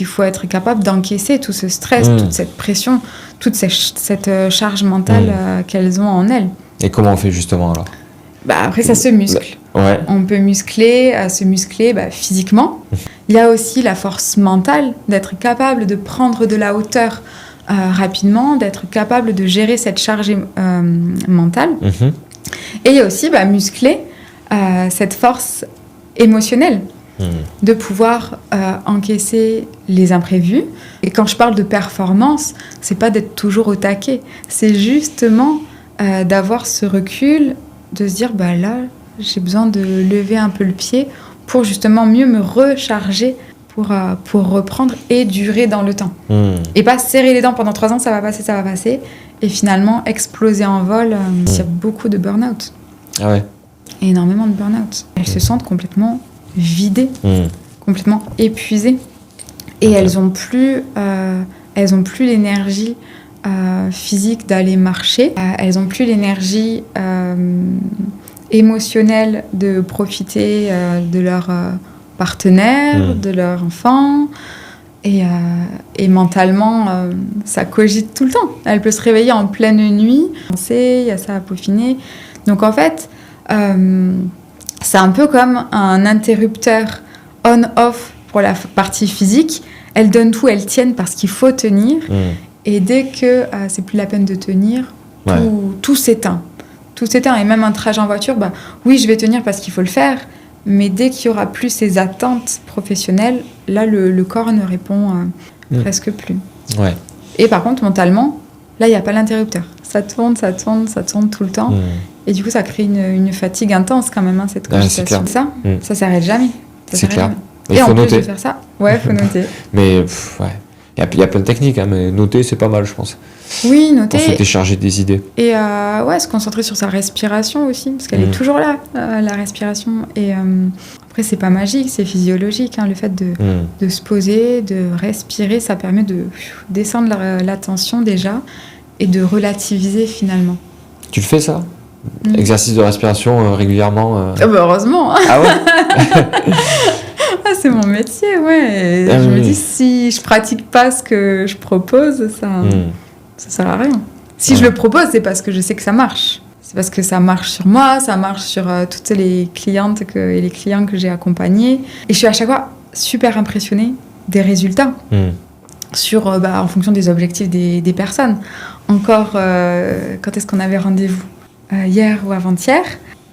Il faut être capable d'encaisser tout ce stress, toute cette pression, toute cette charge mentale qu'elles ont en elles. Et comment on fait justement alors ? Après, ça se muscle. Ouais. On peut se muscler physiquement. Il y a aussi la force mentale, d'être capable de prendre de la hauteur rapidement, d'être capable de gérer cette charge mentale. Et il y a aussi muscler cette force émotionnelle, de pouvoir encaisser les imprévus. Et quand je parle de performance, c'est pas d'être toujours au taquet, c'est justement d'avoir ce recul, de se dire là, j'ai besoin de lever un peu le pied pour justement mieux me recharger pour reprendre et durer dans le temps. Et pas serrer les dents pendant 3 ans, ça va passer, et finalement exploser en vol. Il y a beaucoup de burn-out. Ah ouais. Énormément de burn-out. Elles se sentent complètement vidées, complètement épuisées. Et elles ont plus l'énergie physique d'aller marcher. Elles ont plus l'énergie émotionnelle de profiter de leur partenaire, de leur enfant. Et mentalement, ça cogite tout le temps. Elle peut se réveiller en pleine nuit, il y a ça à peaufiner. Donc en fait, c'est un peu comme un interrupteur on-off pour la partie physique. Elles donnent tout, elles tiennent parce qu'il faut tenir. Et dès que c'est plus la peine de tenir, tout s'éteint. Tout s'éteint. Et même un trajet en voiture, oui, je vais tenir parce qu'il faut le faire. Mais dès qu'il n'y aura plus ces attentes professionnelles, là, le corps ne répond presque plus. Ouais. Et par contre, mentalement, là, il n'y a pas l'interrupteur. Ça tourne tout le temps. Et du coup, ça crée une fatigue intense quand même, cette cogitation. Ça s'arrête jamais. C'est clair. Et en plus de faire ça, il faut noter. Mais il y a plein de techniques, mais noter, c'est pas mal, je pense. Oui, noter. Pour se décharger des idées. Et se concentrer sur sa respiration aussi, parce qu'elle est toujours là, la respiration. Et après, c'est pas magique, c'est physiologique. Le fait de se poser, de respirer, ça permet de descendre la tension déjà et de relativiser finalement. Tu le fais ça ? Exercice de respiration régulièrement heureusement. Ah ouais. C'est mon métier, ouais. Je me dis, si je pratique pas ce que je propose, ça sert à rien. Si je le propose, c'est parce que je sais que ça marche. C'est parce que ça marche sur moi, ça marche sur toutes les clientes et les clients que j'ai accompagnés. Et je suis à chaque fois super impressionnée des résultats sur, en fonction des objectifs des personnes. Encore, quand est-ce qu'on avait rendez-vous ? Hier ou avant-hier,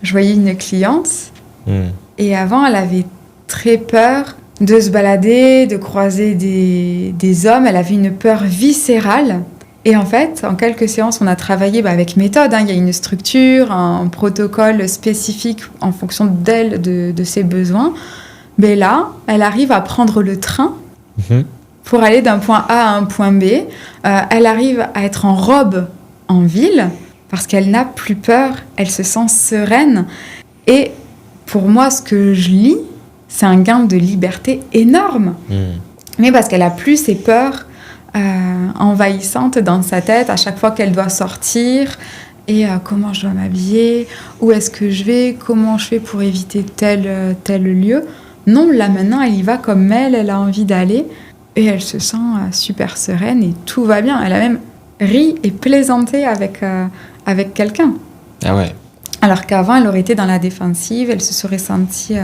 je voyais une cliente et avant, elle avait très peur de se balader, de croiser des hommes. Elle avait une peur viscérale. Et en fait, en quelques séances, on a travaillé avec méthode. Il y a une structure, un protocole spécifique en fonction d'elle, de ses besoins. Mais là, elle arrive à prendre le train pour aller d'un point A à un point B. Elle arrive à être en robe en ville parce qu'elle n'a plus peur. Elle se sent sereine. Et pour moi, ce que je lis, c'est un gain de liberté énorme. Mais parce qu'elle a plus ces peurs envahissantes dans sa tête à chaque fois qu'elle doit sortir. Et comment je dois m'habiller ? Où est-ce que je vais ? Comment je fais pour éviter tel lieu ? Non, là maintenant, elle y va comme elle a envie d'aller. Et elle se sent super sereine et tout va bien. Elle a même ri et plaisanté avec quelqu'un. Ah ouais. Alors qu'avant, elle aurait été dans la défensive, elle se serait sentie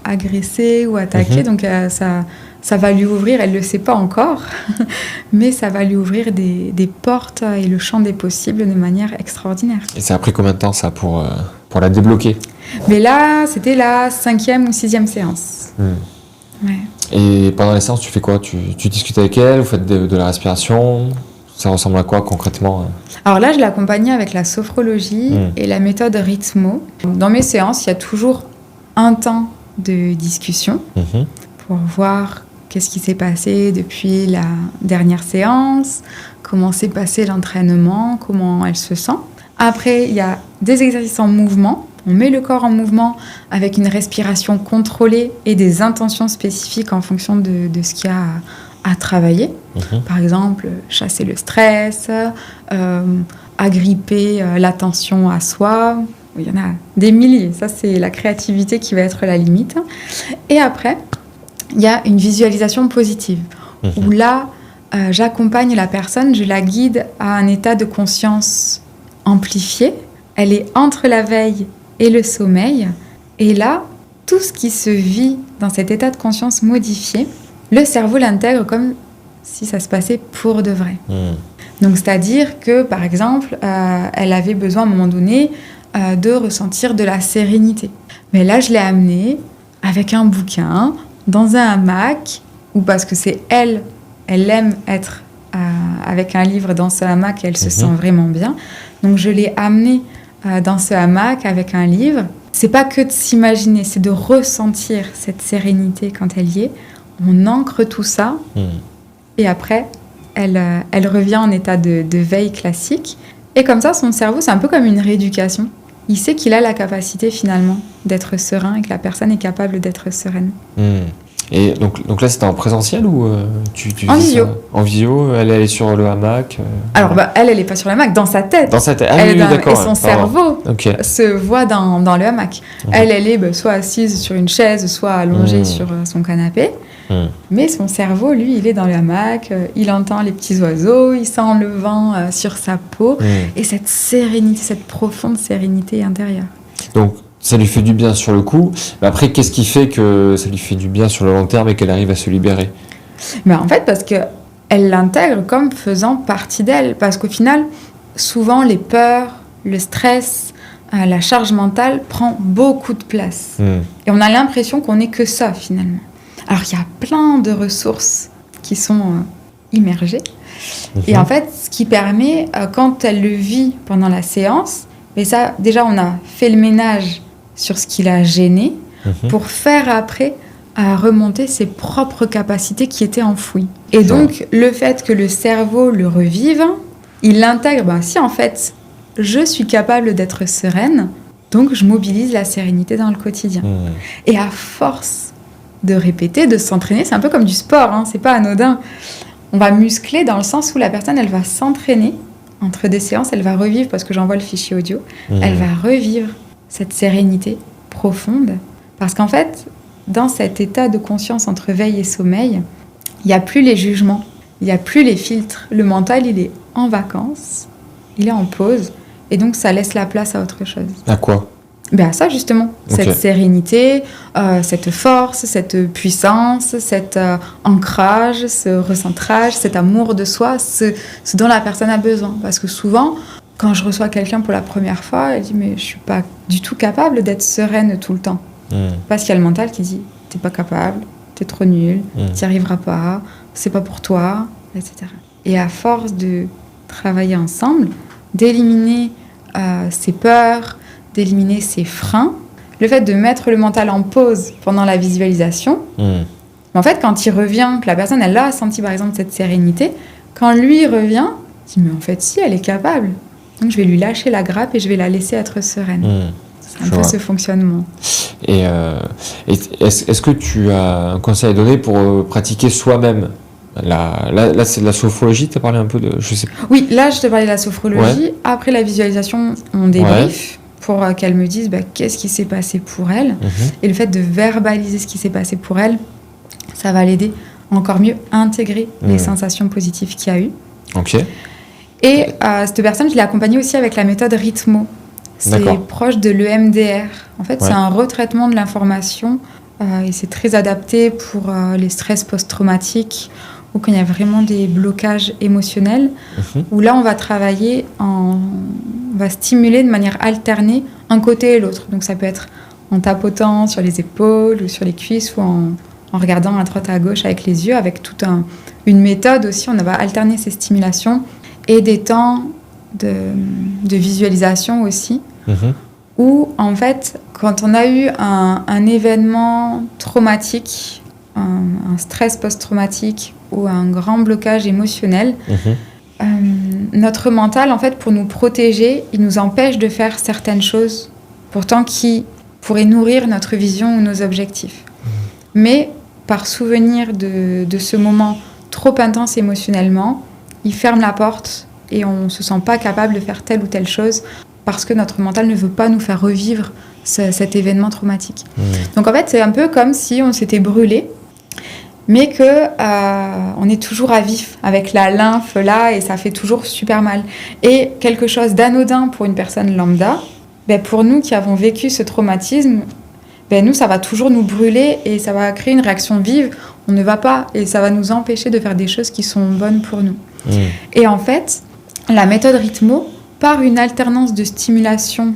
agressée ou attaquée. Donc ça va lui ouvrir, elle ne le sait pas encore, mais ça va lui ouvrir des portes et le champ des possibles de manière extraordinaire. Et ça a pris combien de temps ça pour la débloquer ? Mais là, c'était la 5e ou 6e séance. Ouais. Et pendant les séances, tu fais quoi ? Tu discutes avec elle, vous faites de la respiration ? Ça ressemble à quoi concrètement ? Alors là, je l'accompagnais avec la sophrologie et la méthode Rythmo. Dans mes séances, il y a toujours un temps de discussion pour voir qu'est-ce qui s'est passé depuis la dernière séance, comment s'est passé l'entraînement, comment elle se sent. Après, il y a des exercices en mouvement. On met le corps en mouvement avec une respiration contrôlée et des intentions spécifiques en fonction de ce qu'il y a à travailler. Par exemple, chasser le stress, agripper l'attention à soi. Il y en a des milliers. Ça, c'est la créativité qui va être la limite. Et après, il y a une visualisation positive, où là, j'accompagne la personne, je la guide à un état de conscience amplifié. Elle est entre la veille et le sommeil. Et là, tout ce qui se vit dans cet état de conscience modifié, le cerveau l'intègre comme si ça se passait pour de vrai. Donc, c'est-à-dire que, par exemple, elle avait besoin à un moment donné de ressentir de la sérénité. Mais là, je l'ai amenée avec un bouquin, dans un hamac, ou parce que c'est elle aime être avec un livre dans ce hamac et elle se sent vraiment bien. Donc, je l'ai amenée dans ce hamac avec un livre. C'est pas que de s'imaginer, c'est de ressentir cette sérénité quand elle y est. On ancre tout ça et après, elle revient en état de veille classique. Et comme ça, son cerveau, c'est un peu comme une rééducation. Il sait qu'il a la capacité finalement d'être serein et que la personne est capable d'être sereine. Et donc là, c'était en présentiel ou tu en visio. En visio, elle est sur le hamac Alors, elle n'est pas sur le hamac, dans sa tête. Dans sa tête, d'accord. Et son cerveau se voit dans le hamac. Elle est soit assise sur une chaise, soit allongée sur son canapé. Mais son cerveau, lui, il est dans le hamac, il entend les petits oiseaux, il sent le vent sur sa peau. Et cette sérénité, cette profonde sérénité intérieure. Donc, ça lui fait du bien sur le coup, mais après, qu'est-ce qui fait que ça lui fait du bien sur le long terme et qu'elle arrive à se libérer ? En fait, parce qu'elle l'intègre comme faisant partie d'elle. Parce qu'au final, souvent, les peurs, le stress, la charge mentale prend beaucoup de place. Et on a l'impression qu'on n'est que ça, finalement. Alors, il y a plein de ressources qui sont immergées. Et en fait, ce qui permet, quand elle le vit pendant la séance, mais ça, déjà, on a fait le ménage sur ce qui l'a gêné pour faire après remonter ses propres capacités qui étaient enfouies. Et donc, le fait que le cerveau le revive, il l'intègre. Si, en fait, je suis capable d'être sereine, donc je mobilise la sérénité dans le quotidien. Et à force de répéter, de s'entraîner, c'est un peu comme du sport, c'est pas anodin. On va muscler dans le sens où la personne, elle va s'entraîner. Entre des séances, elle va revivre, parce que j'envoie le fichier audio, elle va revivre cette sérénité profonde. Parce qu'en fait, dans cet état de conscience entre veille et sommeil, il n'y a plus les jugements, il n'y a plus les filtres. Le mental, il est en vacances, il est en pause, et donc ça laisse la place à autre chose. À quoi ? À ça, justement. Cette sérénité, cette force, cette puissance, cet ancrage, ce recentrage, cet amour de soi, ce dont la personne a besoin. Parce que souvent, quand je reçois quelqu'un pour la première fois, elle dit « mais je ne suis pas du tout capable d'être sereine tout le temps ». Parce qu'il y a le mental qui dit « t'es pas capable, t'es trop nul, t'y arriveras pas, c'est pas pour toi », etc. Et à force de travailler ensemble, d'éliminer ses peurs, d'éliminer ses freins, le fait de mettre le mental en pause pendant la visualisation, en fait, quand il revient, que la personne, elle a senti par exemple cette sérénité, quand lui revient, il dit « mais en fait, si, elle est capable ». Donc, je vais lui lâcher la grappe et je vais la laisser être sereine. C'est un peu ce fonctionnement. Et est-ce que tu as un conseil à donner pour pratiquer soi-même ? Là, c'est de la sophrologie, tu as parlé un peu de... Je sais pas. Oui, là, je te parlais de la sophrologie. Après la visualisation, on débrief pour qu'elle me dise qu'est-ce qui s'est passé pour elle. Et le fait de verbaliser ce qui s'est passé pour elle, ça va l'aider encore mieux à intégrer les sensations positives qu'il y a eu. Et cette personne, je l'ai accompagnée aussi avec la méthode Rhythmo. C'est proche de l'EMDR. En fait, c'est un retraitement de l'information et c'est très adapté pour les stress post-traumatiques ou quand il y a vraiment des blocages émotionnels, où là, on va travailler, on va stimuler de manière alternée un côté et l'autre. Donc, ça peut être en tapotant sur les épaules ou sur les cuisses ou en regardant à droite à gauche avec les yeux, avec toute une méthode aussi. On va alterner ces stimulations et des temps de visualisation aussi, où en fait, quand on a eu un événement traumatique, un stress post-traumatique ou un grand blocage émotionnel, notre mental, en fait, pour nous protéger, il nous empêche de faire certaines choses, pourtant qui pourraient nourrir notre vision ou nos objectifs. Mais par souvenir de ce moment trop intense émotionnellement, il ferme la porte et on ne se sent pas capable de faire telle ou telle chose parce que notre mental ne veut pas nous faire revivre cet événement traumatique. Donc en fait, c'est un peu comme si on s'était brûlé mais que on est toujours à vif avec la lymphe là et ça fait toujours super mal. Et quelque chose d'anodin pour une personne lambda, pour nous qui avons vécu ce traumatisme, nous ça va toujours nous brûler et ça va créer une réaction vive. On ne va pas et ça va nous empêcher de faire des choses qui sont bonnes pour nous. Et en fait, la méthode Rythmo, par une alternance de stimulation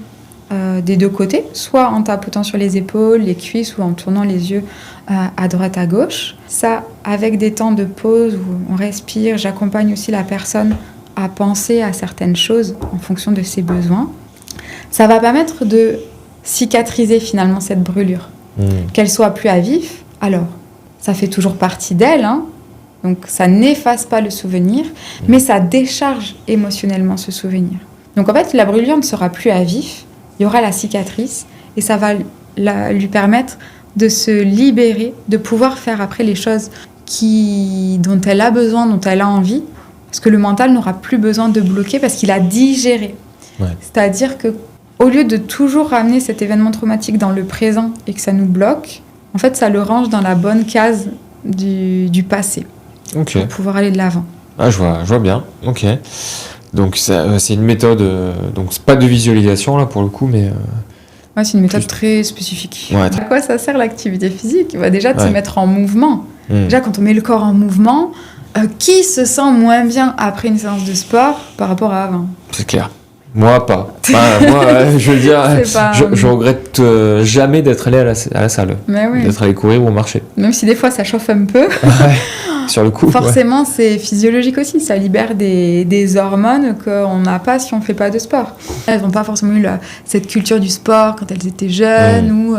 des deux côtés, soit en tapotant sur les épaules, les cuisses ou en tournant les yeux à droite à gauche. Ça, avec des temps de pause où on respire, j'accompagne aussi la personne à penser à certaines choses en fonction de ses besoins. Ça va permettre de cicatriser finalement cette brûlure, qu'elle soit plus à vif. Alors, ça fait toujours partie d'elle, hein, donc ça n'efface pas le souvenir, mais ça décharge émotionnellement ce souvenir. Donc en fait, la brûlure ne sera plus à vif, il y aura la cicatrice et ça va lui permettre de se libérer, de pouvoir faire après les choses dont elle a besoin, dont elle a envie, parce que le mental n'aura plus besoin de bloquer parce qu'il a digéré. Ouais. C'est-à-dire que au lieu de toujours ramener cet événement traumatique dans le présent et que ça nous bloque, en fait, ça le range dans la bonne case du passé pour pouvoir aller de l'avant. Ah, je vois bien. Ok. Donc c'est une méthode, donc c'est pas de visualisation là pour le coup, mais ouais, c'est une méthode très spécifique. Ouais, à quoi ça sert l'activité physique ? Déjà de se mettre en mouvement. Déjà quand on met le corps en mouvement, qui se sent moins bien après une séance de sport par rapport à avant ? C'est clair. Moi pas. Moi, je veux dire, je regrette jamais d'être allé à la salle, d'être allé courir ou marcher. Même si des fois ça chauffe un peu. Sur le coup. Forcément, c'est physiologique aussi. Ça libère des hormones qu'on n'a pas si on ne fait pas de sport. Elles n'ont pas forcément eu cette culture du sport quand elles étaient jeunes ou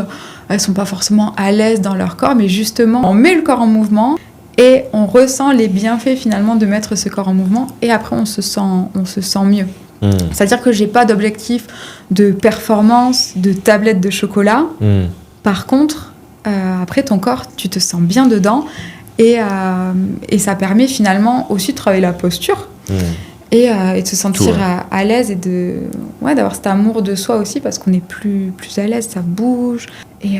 elles ne sont pas forcément à l'aise dans leur corps. Mais justement, on met le corps en mouvement et on ressent les bienfaits finalement de mettre ce corps en mouvement. Et après, on se sent mieux. C'est-à-dire que je n'ai pas d'objectif de performance, de tablette de chocolat. Par contre, après, ton corps, tu te sens bien dedans. Et ça permet finalement aussi de travailler la posture et de se sentir à l'aise et d'avoir cet amour de soi aussi parce qu'on est plus à l'aise, ça bouge. Et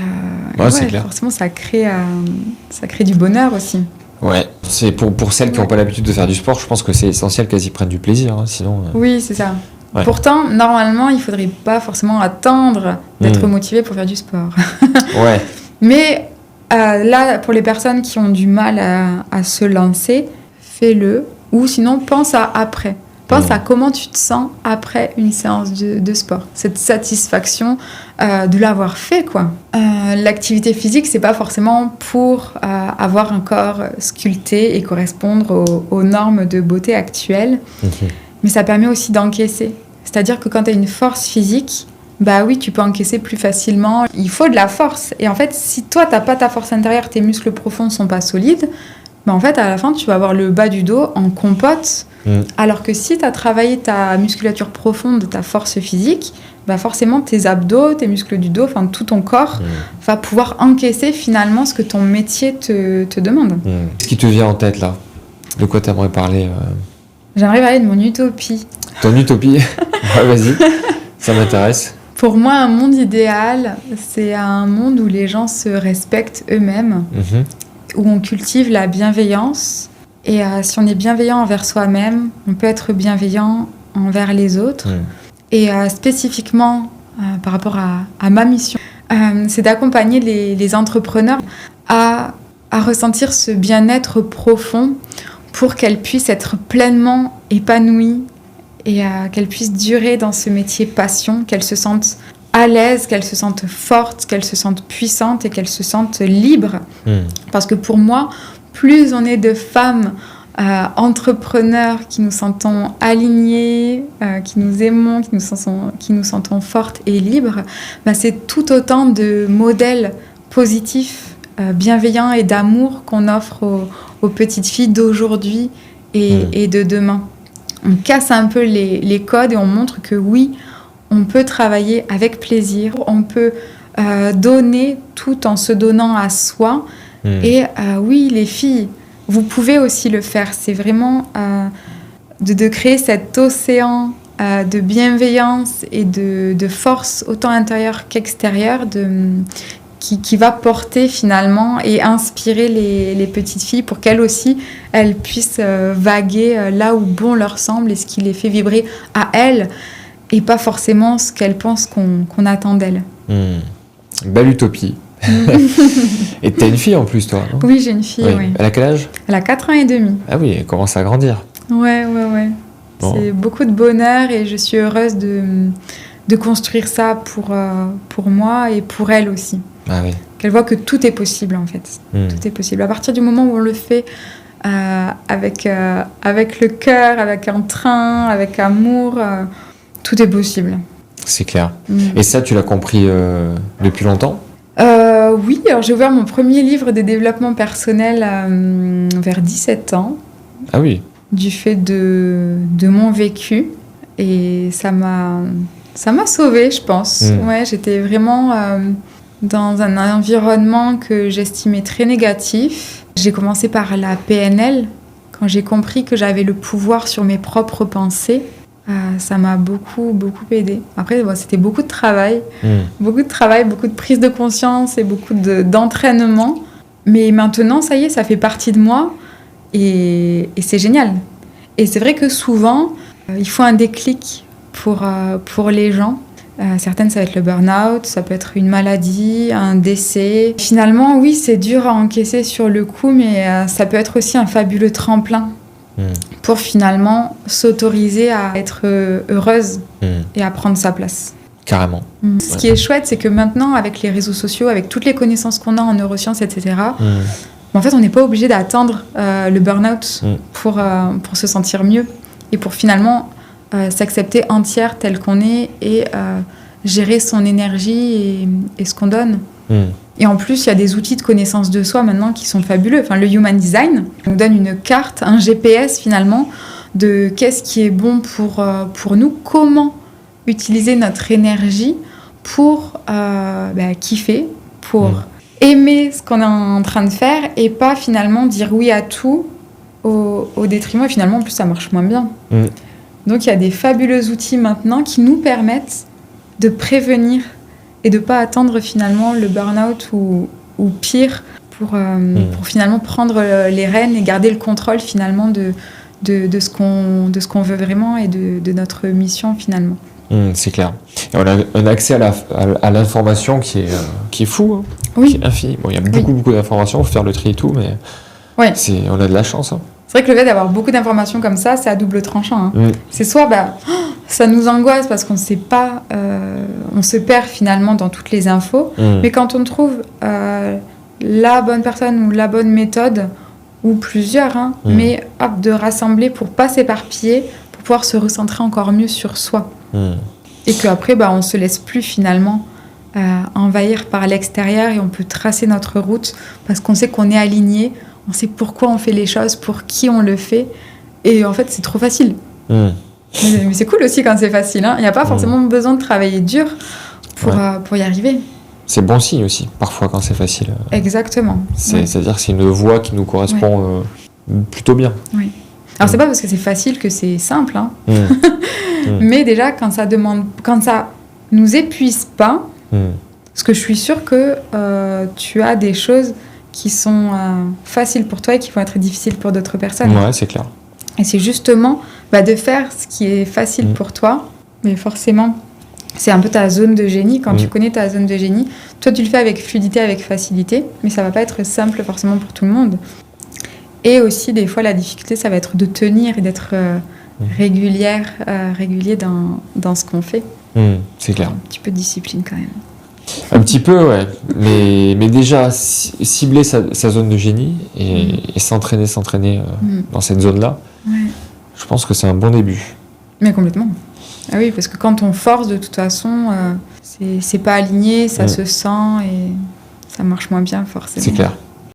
forcément, ça crée du bonheur aussi. Ouais, c'est pour celles qui n'ont pas l'habitude de faire du sport, je pense que c'est essentiel qu'elles y prennent du plaisir, hein, sinon... Oui, c'est ça. Ouais. Pourtant, normalement, il ne faudrait pas forcément attendre d'être motivé pour faire du sport. Ouais. Mais... là, pour les personnes qui ont du mal à se lancer, fais-le. Ou sinon, pense à après. Pense à comment tu te sens après une séance de sport. Cette satisfaction de l'avoir fait, quoi. L'activité physique, c'est pas forcément pour avoir un corps sculpté et correspondre aux normes de beauté actuelles. Mais ça permet aussi d'encaisser. C'est-à-dire que quand tu as une force physique... oui, tu peux encaisser plus facilement. Il faut de la force. Et en fait, si toi, tu n'as pas ta force intérieure, tes muscles profonds ne sont pas solides, en fait, à la fin, tu vas avoir le bas du dos en compote. Alors que si tu as travaillé ta musculature profonde, ta force physique, forcément, tes abdos, tes muscles du dos, tout ton corps va pouvoir encaisser finalement ce que ton métier te demande. Ce qui te vient en tête, là ? De quoi tu aimerais parler J'aimerais parler de mon utopie. Ton utopie ? Vas-y, ça m'intéresse. Pour moi, un monde idéal, c'est un monde où les gens se respectent eux-mêmes, où on cultive la bienveillance. Et si on est bienveillant envers soi-même, on peut être bienveillant envers les autres. Et spécifiquement, par rapport à ma mission, c'est d'accompagner les entrepreneurs à ressentir ce bien-être profond pour qu'elles puissent être pleinement épanouies et qu'elles puissent durer dans ce métier passion, qu'elles se sentent à l'aise, qu'elles se sentent fortes, qu'elles se sentent puissantes et qu'elles se sentent libres. Parce que pour moi, plus on est de femmes entrepreneurs qui nous sentons alignées, qui nous aimons, qui nous sentons fortes et libres, c'est tout autant de modèles positifs, bienveillants et d'amour qu'on offre aux petites filles d'aujourd'hui et de demain. On casse un peu les codes et on montre que oui, on peut travailler avec plaisir, on peut donner tout en se donnant à soi. Et oui, les filles, vous pouvez aussi le faire. C'est vraiment de créer cet océan de bienveillance et de force, autant intérieure qu'extérieure, qui va porter finalement et inspirer les petites filles pour qu'elles aussi, elles puissent vaguer là où bon leur semble et ce qui les fait vibrer à elles et pas forcément ce qu'elles pensent qu'on attend d'elles. Belle utopie. Et t'as une fille en plus, toi, non? Oui, j'ai une fille, oui. Elle a quel âge? Elle a 4 ans et demi. Ah oui, elle commence à grandir. Ouais. Bon. C'est beaucoup de bonheur et je suis heureuse de construire ça pour moi et pour elle aussi. Ah oui. Qu'elle voit que tout est possible, en fait. Tout est possible. À partir du moment où on le fait avec le cœur, avec un train, avec amour, tout est possible. C'est clair. Et ça, tu l'as compris depuis longtemps? Oui, alors j'ai ouvert mon premier livre de développement personnel vers 17 ans. Ah oui. Du fait de mon vécu. Et ça m'a sauvée, je pense. Ouais, j'étais vraiment dans un environnement que j'estimais très négatif. J'ai commencé par la PNL. Quand j'ai compris que j'avais le pouvoir sur mes propres pensées, ça m'a beaucoup aidée. Après, c'était beaucoup de travail. Beaucoup de prise de conscience et beaucoup d'entraînement. Mais maintenant, ça y est, ça fait partie de moi. Et c'est génial. Et c'est vrai que souvent, il faut un déclic pour les gens. Certaines, ça va être le burn-out, ça peut être une maladie, un décès. Finalement, oui, c'est dur à encaisser sur le coup, mais ça peut être aussi un fabuleux tremplin pour finalement s'autoriser à être heureuse et à prendre sa place. Carrément. Ce qui est chouette, c'est que maintenant, avec les réseaux sociaux, avec toutes les connaissances qu'on a en neurosciences, etc., en fait, on n'est pas obligé d'attendre le burn-out pour se sentir mieux et pour finalement s'accepter entière telle qu'on est et gérer son énergie et ce qu'on donne. Et en plus, il y a des outils de connaissance de soi maintenant qui sont fabuleux. Enfin, le Human Design nous donne une carte, un GPS finalement, de qu'est-ce qui est bon pour nous, comment utiliser notre énergie pour kiffer, pour aimer ce qu'on est en train de faire et pas finalement dire oui à tout au détriment. Et finalement, en plus, ça marche moins bien. Donc, il y a des fabuleux outils maintenant qui nous permettent de prévenir et de ne pas attendre finalement le burn-out ou pire pour finalement prendre les rênes et garder le contrôle finalement de ce qu'on veut vraiment et de notre mission finalement. C'est clair. Et on a un accès à l'information qui est fou, oui. Qui est infini. Bon, il y a beaucoup d'informations, il faut faire le tri et tout, mais on a de la chance. C'est vrai que le fait d'avoir beaucoup d'informations comme ça, c'est à double tranchant. C'est soit ça nous angoisse parce qu'on ne sait pas, on se perd finalement dans toutes les infos, mais quand on trouve la bonne personne ou la bonne méthode, ou plusieurs, mais de rassembler pour ne pas s'éparpiller, pour pouvoir se recentrer encore mieux sur soi. Et qu'après, on ne se laisse plus finalement envahir par l'extérieur et on peut tracer notre route parce qu'on sait qu'on est aligné, on sait pourquoi on fait les choses, pour qui on le fait. Et en fait, c'est trop facile. Mais c'est cool aussi quand c'est facile. Il n'y a pas forcément besoin de travailler dur pour y arriver. C'est bon signe aussi, parfois, quand c'est facile. Exactement. C'est-à-dire que c'est une voie qui nous correspond plutôt bien. Oui. Alors, c'est pas parce que c'est facile que c'est simple. Mais déjà, quand ça nous épuise pas, parce que je suis sûre que tu as des choses qui sont faciles pour toi et qui vont être difficiles pour d'autres personnes. Ouais, c'est clair. Et c'est justement de faire ce qui est facile pour toi, mais forcément, c'est un peu ta zone de génie. Quand tu connais ta zone de génie, toi, tu le fais avec fluidité, avec facilité, mais ça va pas être simple forcément pour tout le monde. Et aussi, des fois, la difficulté, ça va être de tenir et d'être régulier dans ce qu'on fait. C'est clair. Un petit peu de discipline quand même. Un petit peu, ouais. Mais déjà, cibler sa zone de génie et s'entraîner dans cette zone-là, je pense que c'est un bon début. Mais complètement. Ah oui, parce que quand on force, de toute façon, c'est pas aligné, ça se sent et ça marche moins bien forcément. C'est clair.